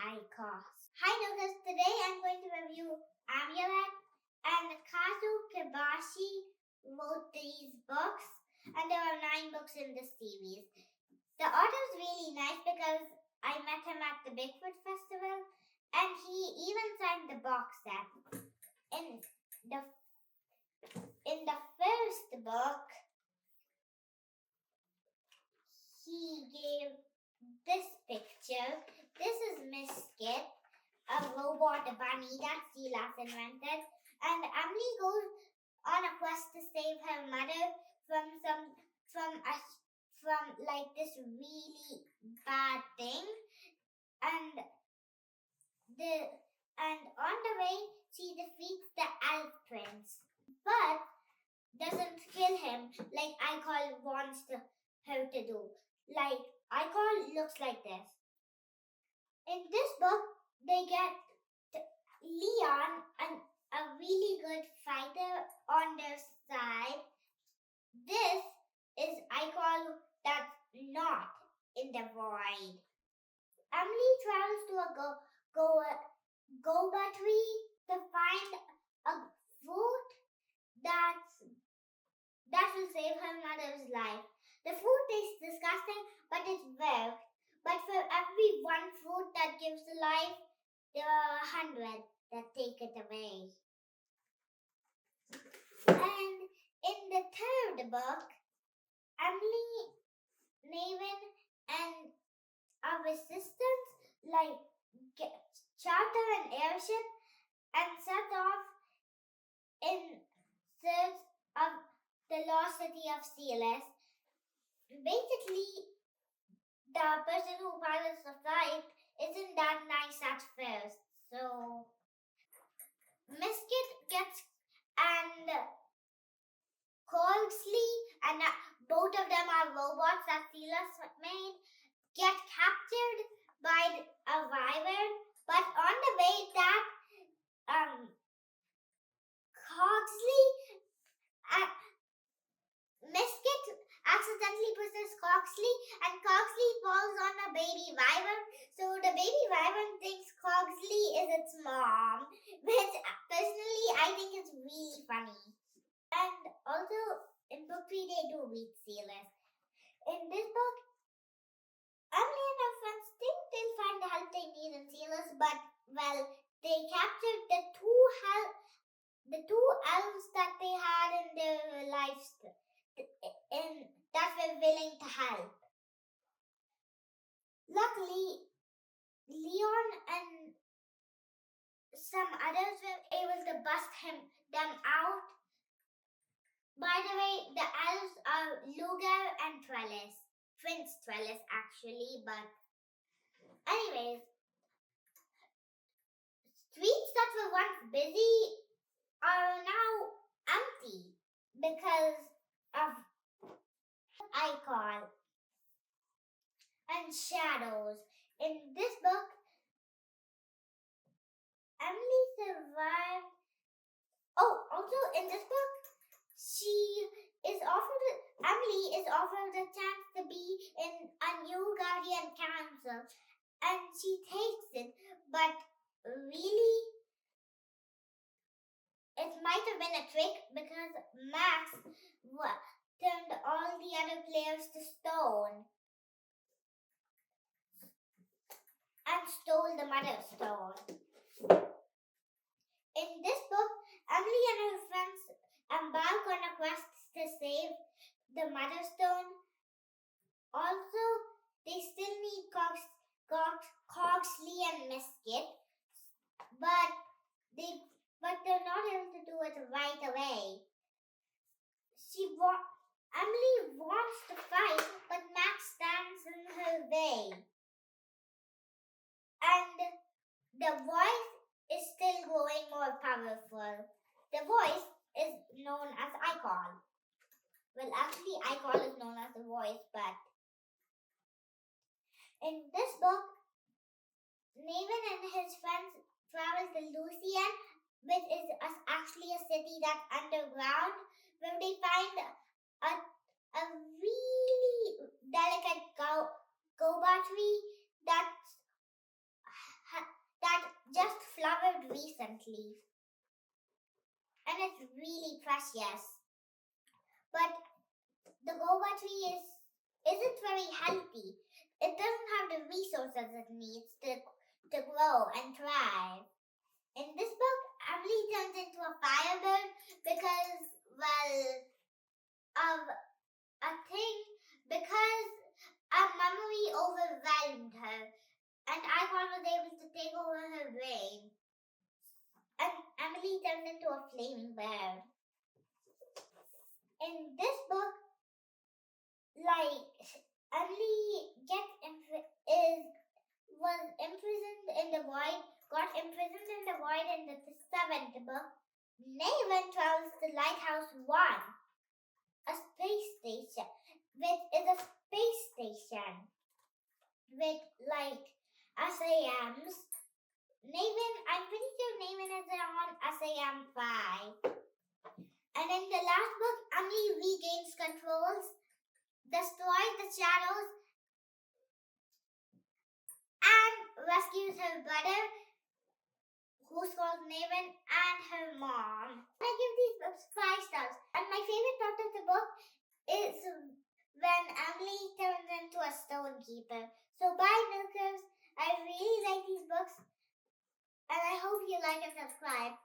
high cost. Hi Nook, today I'm going to review Amulet, and Kazu Kibuishi wrote these books, and there are 9 books in this series. The author is really nice because I met him at the Bigfoot Festival, and he even signed the box set. In the first book, he gave this picture. This is Miskit, a robot bunny that Silas invented, and Emily goes on a quest to save her mother from this really bad thing, and on the way she defeats the elf prince, but doesn't kill him like Icol wants her to do. Like Icol looks like this. In this book, they get Leon and a really good fighter on their side. This is Icol that's not in the void. Emily travels to a goba tree to find a fruit that will save her mother's life. The fruit tastes disgusting, but it works. But for every one fruit that gives life, there are 100 that take it away. And in the third book, Emily, Navin, and our assistants charter an airship and set off in search of the lost city of Silas. Basically, the person who pilots the flight isn't that nice at first. So, Miskit and Corgsley, and both of them are robots that Silas made, get captured by a wyvern. But on the way, that Miskit accidentally pushes Corgsley, and Corgsley falls on a baby wyvern. So the baby wyvern thinks Corgsley is its mom, which personally I think is really funny. And also in book 3 they do meet Silas. In this book, Emily and her friends think they'll find the help they need in Silas, but they captured the two elves that they had in their lives that were willing to help. Luckily, Leon and some others were able to bust them out. By the way, the elves are Luger and Trellis. Prince Trellis, actually, but anyways, streets that were once busy are now empty because of Icon and shadows. In this book, Emily survived. Oh, also in this book, Emily is offered a chance to be in a new Guardian Council, and she takes it, but really, it might have been a trick because Max turned all the other players to stone and stole the Mother Stone. In this book, Emily and her friends embark on a quest to save the Mother Stone. Also, they still need Corgsley and Miskit, but they're not able to do it right away. Emily wants to fight, but Max stands in her way. And the voice is still growing more powerful. The voice is known as Icol. Well, actually, Icol is known as the voice, but in this book, Navin and his friends travel to Lucian, which is actually a city that's underground, where they find a really delicate goba tree that that just flowered recently. And it's really precious. But the guava tree isn't very healthy. It doesn't have the resources it needs to grow and thrive. In this book, Emily turns into a firebird because, well, of a thing, because a memory overwhelmed her, and Icon was able to take over her brain. And Emily turned into a flaming bird. In this book, Emily was imprisoned in the void, got imprisoned in the void in the 7th book. Navin travels to Lighthouse 1, a space station, which is a space station with SAMs. I'm pretty sure Navin is on SAM 5. And in the last book, Emily regains controls, destroys the shadows, and rescues her brother, who's called Navin, and her mom. I give these books 5 stars. And my favorite part of the book is when Emily turns into a stonekeeper. So bye, Nookers. I really like these books, and I hope you like and subscribe.